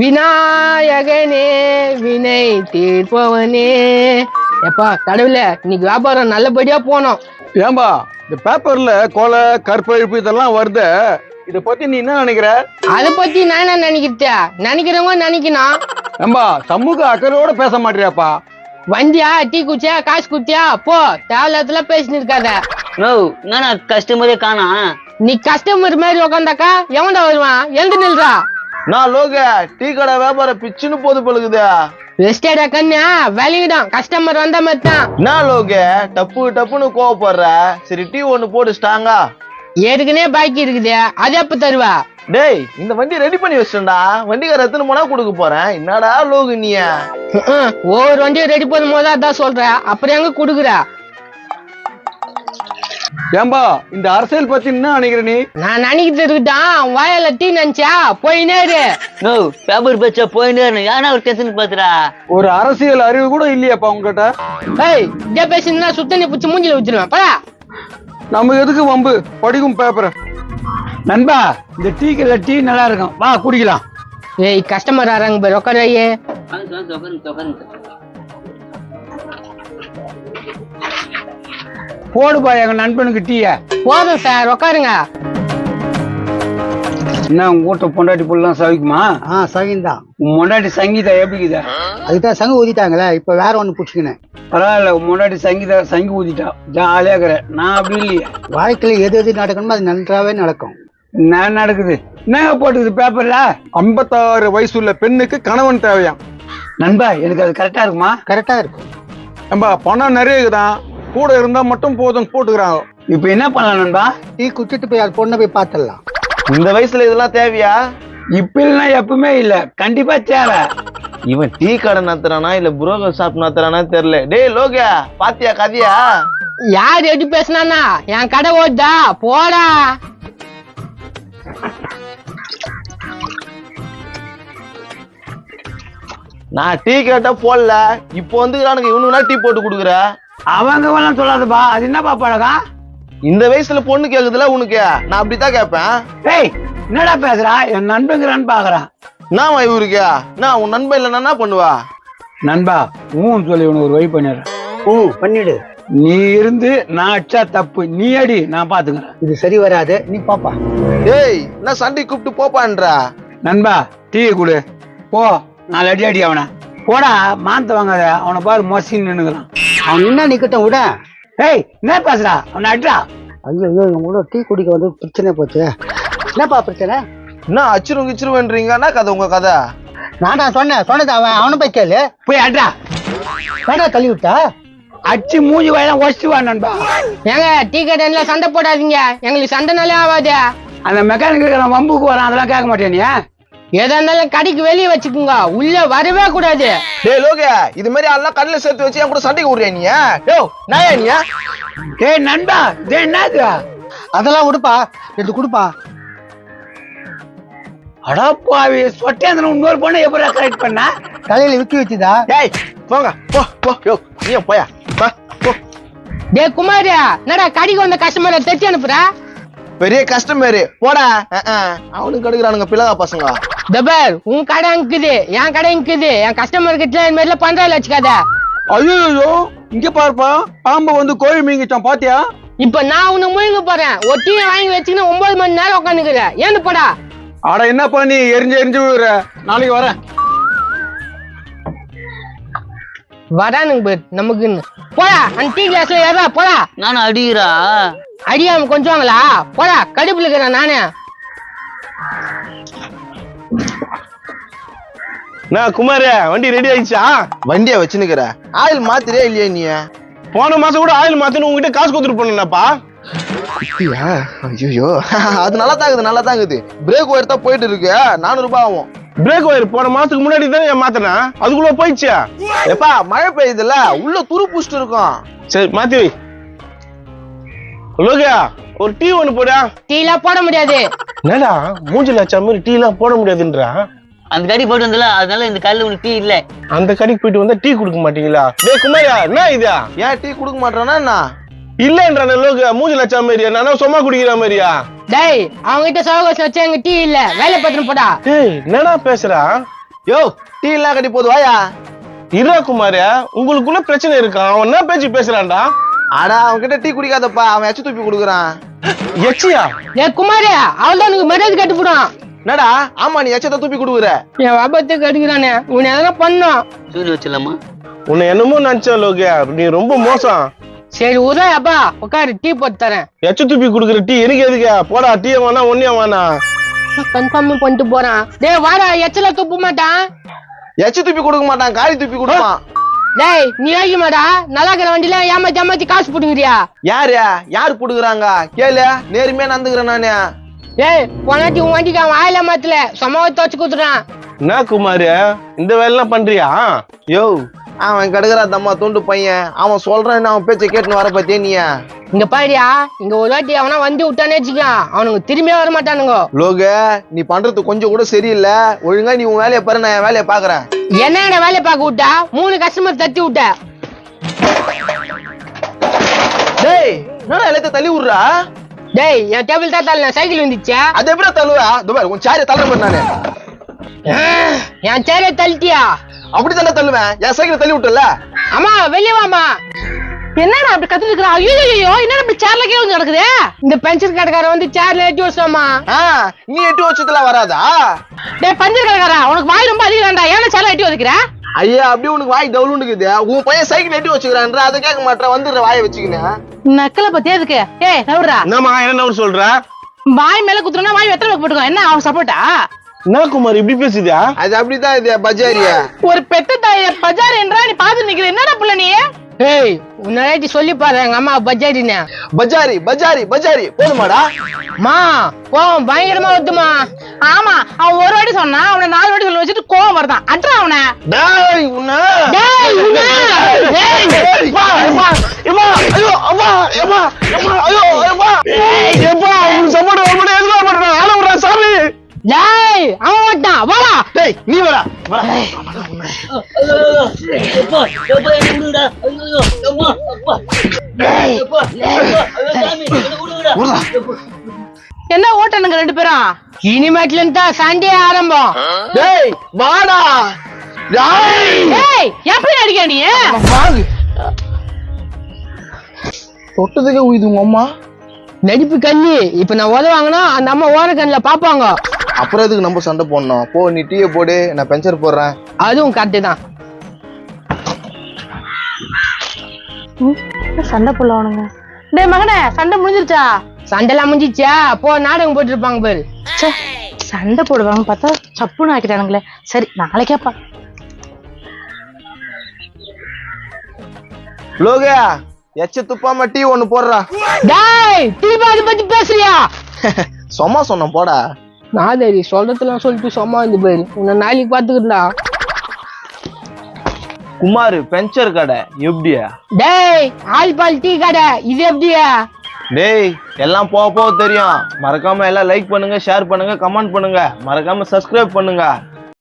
விநாயகனே வினை தீர்ப்பவனே. எப்பா கடவுள இன்னைக்கு வியாபாரம் நல்லபடியா போனோம். ஏம்பா இந்த பேப்பர்ல கொலை கற்பழிப்பு இதெல்லாம் வருது, இத பத்தி நீ என்ன நினைக்கிற? அத பத்தி நான் என்ன நினைக்கிறவங்க நினைக்கணும். ஏம்பா சமூக அக்கறையோட பேச மாட்டியாப்பா? வந்தியா டீ குச்சியா காசு குத்தியா போ, தேவையில்லாதல பேசின்னு இருக்காத. என்னண்ணா கஸ்டமரே காணா? நீ கஸ்டமர் மாதிரி உக்காந்தாக்கா எவன்டா வருவான்? எழுந்து நில்றா. நான் லோக டீ கடை வியாபாரம் பிச்சுன்னு போது பழுகுது. வெஸ்டேடா கண்ணா வெளியிடும், கஸ்டமர் வந்த மாதிரி தான். நான் லோக டப்பு டப்புன்னு கோவப்படுற. சரி டீ ஒண்ணு போட்டு ஸ்டாங்கா. ஏற்கனவே பாக்கி இருக்குது, அது எப்ப தருவா? டேய் இந்த வண்டி ரெடி பண்ணி வச்சிட்டா, வண்டிக்கார எத்தனை மணி கொடுக்க போறேன். என்னடா லோகு நீ? ஒவ்வொரு வண்டியும் ரெடி பண்ணும் போது அதான் சொல்ற, அப்புறம் எங்க குடுக்குற? ஏம்பா இந்த அரசியல் பத்தி என்ன நினைக்கிற நீ? நான் நினைக்கிட்டு இருக்குதான் வாயில டீ நினைச்சா போயினே இரு. பேப்பர் பேச்சா போயினே ஏன்னா ஒரு டென்ஷன் பாத்துறா. ஒரு அரசியல் அறிவு கூட இல்லையாப்பா உங்ககிட்ட? ஏய் இதே பேசினா சுத்தண்ணி பிடிச்சி மூஞ்சில வச்சிருவேன் பா. நம்ம எதுக்கு வம்பு? படிக்கும் பேப்பர். நண்பா இந்த டீக்கல்ல டீ நல்லா இருக்கும், வா குடிக்கலாம். ஏய் கஸ்டமர் ஆறாங்க பாரு, உட்காரையே. போடுப்பா எங்க நண்பனுக்கு டீய. போதும் சார் உட்காருங்க. என்ன உங்க வீட்டை பொண்டாட்டி புல்லாம் சவிக்குமா? சகிந்தான். உன் பொண்டாட்டி சங்கீதா எப்படிக்குதா? அதுதான் சங்கு ஊதிட்டாங்களே, இப்ப வேற ஒண்ணு புடிச்சுக்கினேன். பரவாயில்ல, உன் பொண்டாட்டி சங்கீதா சங்கி ஊதிட்டா ஜாலியா இருக்கிற. நான் அப்படி இல்லையே. வாழ்க்கையில எது எது நடக்கணுமோ அது நன்றாவே நடக்கும். என்ன நடக்குது? என்னங்க போட்டுக்குது பேப்பர்ல? 56 வயசுள்ள பெண்ணுக்கு கணவன் தேவையாம். நண்பா எனக்கு அது கரெக்டா இருக்குமா? கரெக்டா இருக்கும். நண்பா பணம் நிறைய இருக்குதான், கூட இருந்தா மட்டும் போதும் போட்டுக்கிறாங்க. இப்ப என்ன பண்ணலாம் நண்பா? டீ குடிச்சிட்டு போய் அது பொண்ணை போய் பாத்துடலாம். இந்த வயசுல இதெல்லாம் தேவையா? இப்ப இல்லைன்னா எப்பவுமே இல்ல, கண்டிப்பா தேவை. இவன் டீ கடை நடத்துறானா இல்ல புரோக்கர் ஷாப் நடத்துறானா தெரியல. டேய் லோக பாத்தியா கதையா? யார் எது பேசினா என் கடை ஓடுதா போடா. நான் டீ கேட்டா போடல, இப்போ வந்துக்கிறானுங்க இவனுக்கு டீ போட்டு குடுக்குற. அவங்க வேணாம் சொல்லாதப்பா, அது என்னப்பா பழகம்? இந்த வயசுல பொண்ணு கேக்குதுல உனக்கு, நான் அப்படித்தான் கேட்பேன். ஏய் என்னடா பேசுறா? என் நண்பங்கிறான்னு பாக்குறான். நான் இவருக்கு நான் உன் நண்பன் இல்ல என்ன பண்ணுவா? நண்பா ஊன்னு சொல்லி உனக்கு ஒரு வழி பண்ணிடுறேன். பண்ணிடு. நீ இருந்து நான் அடிச்சா தப்பு, நீ அடி, நான் பாத்துக்கிறேன். இது சரி வராது, நீ பாப்பா. ஏய் என்ன சண்டை கூப்பிட்டு போப்பான்றா? நண்பா டீ கொடு போ, 4 அடி அடி அவனை. போடா மாந்த வாங்காத, அவனை பாரு மொசின்னு நின்னுக்கிறான். அவன் என்ன நிக்கட்டும் விட. ஏய் என்ன பேசுறா? அவனை அட்ரா. ஐயோ இவங்களோட டீ குடிக்க வந்து பிரச்சனை போச்சு. என்னப்பா பிரச்சனை? என்ன அச்சிரும் கிச்சிருவேன்றீங்க? என்ன கதை உங்க கதை? நான் சொன்னது அவனை போய் கேளு. போய் அட்ரா. வேணா தள்ளி விட்டா அச்சு மூஞ்சி வாயெல்லாம் ஒழிச்சு வா நண்பா. ஏங்க டீ கடையில சண்டை போடாதீங்க, எங்களுக்கு சண்டைனாலே ஆகாது. அந்த மெக்கானிக்கு நான் வம்புக்கு வரேன், அதெல்லாம் கேட்க மாட்டேன். நீ எதா இருந்தாலும் கடைக்கு வெளியே வச்சுக்குங்க, உள்ள வரவே கூடாது. டேய் லோக இது மாதிரி எல்லாம் கடல சேர்த்து வச்சு என் கூட சண்டைக்கு விடுறியா நீ? நாயா நீ? ஏய் நண்பா இது என்னது? அதெல்லாம் விடுப்பா, எடுத்து கொடுப்பா. அடப்பாவி சொட்டேந்திரன் இன்னொரு பொண்ணை எப்படி கரெக்ட் பண்ண? தலையில விக்கி வச்சுதா? டேய் போங்க போ போ. யோ நீ போயா வா போ. டே குமார் என்னடா கடைக்கு வந்த கஸ்டமரை தைச்சு அனுப்புற? பெரிய கஸ்டமர் போடா. அவனுக்கு கடுக்குறானுங்க பிள்ளைகா பசங்க. தபர் உன் கடை இருக்குது, என் கடை இருக்குது, என் கஸ்டமர் கிட்ட இந்த மாதிரிலாம் பண்றாயில வச்சுக்காத. ஐயோ இங்க பாருப்பா, பாம்பு வந்து கோழி மீங்கிச்சான் பாத்தியா? இப்ப நான் உன்னை முழுங்க போறேன். ஒரு டீ வாங்கி வச்சுக்கின்னு 9 மணி நேரம் உட்காந்துக்கிறேன். ஏன்னு போடா. அட என்னப்பா நீ எரிஞ்சு விடுற? நாளைக்கு வரேன். வரானுங்க பேர் நமக்குன்னு. போடா அந்த டீ கிளாஸ்ல ஏறா போடா. நானும் அடிக்கிறா. அடியாம கொஞ்சவாங்களா? போடா கடுப்புல இருக்கிறேன் நானு. நான் குமார் வண்டி ரெடி ஆயிடுச்சா? வண்டியா வச்சுன்னுக்கிற, ஆயில் மாத்திரியா இல்லையா நீ? போன மாசம் கூட ஆயில் மாத்தணும் உங்ககிட்ட காசு கொடுத்துட்டு போனேன்ப்பா. ஐயோ அது நல்லா தாங்குது. பிரேக் ஒயர் தான் போயிட்டு இருக்கு, 400 ரூபாய் ஆகும். பிரேக் ஒயர் போன மாசத்துக்கு முன்னாடி தான் மாத்தினேன், அதுக்குள்ள போயிடுச்சு. எப்பா மழை பெய்யுதுல, உள்ள துரு புடிச்சிட்டு இருக்கும். சரி மாத்தி வை. லோகியா ஒரு டீ ஒண்ணு போடா. டீ எல்லாம் போட முடியாது. என்னடா மூஞ்சில வச்ச மாதிரி டீ எல்லாம் போட முடியாதுன்றா? அந்த கடி போயிட்டு வந்தல, அதனால இந்த கல்ல உனக்கு டீ இல்ல. அந்த கடைக்கு போயிட்டு வந்தா டீ கொடுக்க மாட்டீங்களா? டேய் குமாரியா என்ன இதா? ஏன் டீ கொடுக்க மாட்டானா என்ன? இல்லன்ற லோக மூஞ்சில வச்ச மாதிரியா? நான் சும்மா குடிக்கிற மாதிரியா? டேய் அவங்க கிட்ட சவகாசம் வச்சு எங்க டீ இல்ல, வேலை பத்திரம் போடா. டேய் என்னடா பேசுறா? யோ டீ எல்லாம் கட்டி போது வாயா. இரா குமார், உங்களுக்குள்ள பிரச்சனை இருக்கா? அவன் என்ன பேச்சு பேசுறான்டா? ஆடா அவன் கிட்ட டீ குடிக்காதப்பா, அவன் எச்சு துப்பி குடுக்குறான். எச்சியா? ஏ குமாரே, அவள் தான் உனக்கு மரியாதை கட்டு போடும். என்னடா ஆமா நீ எச்சத்தை துப்பி குடுக்குற? என் வாபத்தை கட்டுக்கிறானே, உன்னை எதனா பண்ணும். சூரிய வச்சிடலாமா? உன்னை என்னமோ நினைச்சா லோகியா, நீ ரொம்ப மோசம். சரி உதா அப்பா, உட்காரு, டீ போட்டு தரேன். எச்சு துப்பி குடுக்குற டீ எனக்கு எதுக்கு? போடா, டீ வேணா ஒன்னே வேணா. கன்ஃபார்ம் பண்ணிட்டு போறான். டேய் வாடா, எச்சல துப்ப மாட்டான். எச்சு துப்பி கொடுக்க மாட்டான், காரி துப்பி கொடுப்பான். டேய் நீ ஆகி மாடா, நல்லா இருக்கிற வண்டியில ஏமாத்தி காசு போட்டுக்கிறியா? யாரு புடுக்குறாங்க கேளு, நேர்மையா நடந்துக்கிறேன் நானு. டேய் போனாட்டி உன் வண்டிக்கு அவன் ஆயில மாத்தல, சும்மாவை துவச்சு குடுத்துறான். என்ன குமார், இந்த வேலைலாம் பண்றியா? யோ அவன் கடுக்குறா தம்மா தூண்டு பையன், அவன் சொல்றான் அவன் பேச்சை கேட்டுன்னு வர பத்தியே நீ. இங்க பாரியா, இங்க ஒரு வாட்டி அவனா வண்டி விட்டானே வச்சுக்க, அவனுக்கு திரும்பியே வர மாட்டானுங்க. லோக நீ பண்றது கொஞ்சம் கூட சரியில்லை, ஒழுங்கா நீ உன் வேலையை பாரு, நான் என் வேலையை பாக்குறேன். என்ன வேலை பார்க்க விட்டா? 3 கஸ்டமர் தட்டி விட்ட. டேய் என்னடா எல்லாத்தையும் தள்ளி விடுறா? டேய் என் டேபிள் தான் தள்ள, சைக்கிள் வந்துச்சா? அது எப்படி தள்ளுவா? துபாய் உன் சாரிய தள்ள மாதிரி நானு. என் சேரை தள்ளிட்டியா? அப்படி தானே தள்ளுவேன், என் சைக்கிள் தள்ளி விட்டல. அம்மா வெளியே வாமா. என்னடா அப்படி கத்து நிக்கிறா? ஐயோ என்னடா இப்படி சேர்ல கீழ வந்து நடக்குது? இந்த பென்சில் கடைக்காரன் வந்து சேர்ல ஏற்றி வச்சோமா. நீ 8 வருஷத்துல வராதா? டேய் பஞ்சர் கடைக்காரா, உனக்கு வாய் ரொம்ப அதிகம்டா, ஏன்னா சேர்ல ஏற்றி வச்சுக்கிற? ஐயா அப்படியே உனக்கு வாய் டவுலுக்குது. உன் பையன் சைக்கிள் எட்டி வச்சுக்கிறான்ற, அதை கேட்க மாட்டேன், வந்துடுற வாயை வச்சுக்கினேன். நக்கலை பத்தி எதுக்கு? ஏய் நவுறா, என்னம்மா என்ன சொல்ற? வாய் மேல குத்துறா, வாய் வெத்தலை போட்டுக்கோ. என்ன அவன் சப்போர்ட்டா? என்ன குமார் இப்படி பேசுதியா? அது அப்படிதான் இது பஜாரியா. ஒரு பெத்த தாய பஜார் என்றா நீ பாத்து நிக்கிற, என்னடா புள்ள நீ? ஏய் உன்னாட்டி சொல்லி பாரு எங்க அம்மா பஜாரின்னு. பஜாரி பஜாரி பஜாரி போதுமாடா? மா கோவம் பயங்கரமா வருதுமா. ஆமா அவன் ஒரு வாட்டி சொன்னா, அவனை 4 வாட்டி சொல்ல வச்சுட்டு கோவம் வருதான். அட்ரா அவனை. டேய் உன்ன டேய் உன்னை. டேய் அப்பா அப்பா அம்மா ஐயோ அம்மா அம்மா அம்மா ஐயோ அம்மா ஏய் அப்பா உன் சப்போர்ட் வரணும், எதுல பண்ற ஆள விடுற சாமி. டேய் அவன் வட்டான், வாடா. டேய் நீ வாடா. என்ன ஓட்டனுங்க 2 பேரும்? இனிமேட்ல இருந்தா சண்டே ஆரம்பம். டேய் வாடா. டேய் எப்படி அடிக்க நீ? வாங்க தொட்டதுக்கே உயிது உங்க அம்மா. நடிப்பு கண்ணி. இப்ப நான் உதவாங்கன்னா அந்த அம்மா ஓர கண்ணுல பாப்பாங்க. அப்புறம் எதுக்கு நம்ம சண்டை போடணும்? போ நீ டீயை போடு, நான் பஞ்சர் போடுறேன். அதுவும் கரெக்டு தான். சண்டை போடலவனுங்க. டேய் மகனே, சண்டை முடிஞ்சிருச்சா? சண்டைலாம் முடிஞ்சிச்சா? போ நாடகம் போட்டு இருப்பாங்க பேரு. சண்டை போடுவாங்க பார்த்தா சப்புன்னு ஆக்கிட்டானுங்களே. சரி நாளைக்கேப்பா. லோகா எச்ச துப்பாம டீ ஒண்ணு போடுறா. டேய் திரும்ப அதை பத்தி பேசுறியா? சும்மா சொன்ன போடா. நாதரி சொல்றதுலாம் சொல்லிட்டு சும்மா வந்து போயிரு, உன்னை நாளைக்கு பாத்துக்கிட்டா. குமார் பஞ்சர் கடை எப்படியா? டேய் ஆல் பால் டீ கடை இது எப்படியா? டேய் எல்லாம் போக தெரியும். மறக்காம எல்லாம் லைக் பண்ணுங்க, ஷேர் பண்ணுங்க, கமெண்ட் பண்ணுங்க, மறக்காம சப்ஸ்கிரைப் பண்ணுங்க.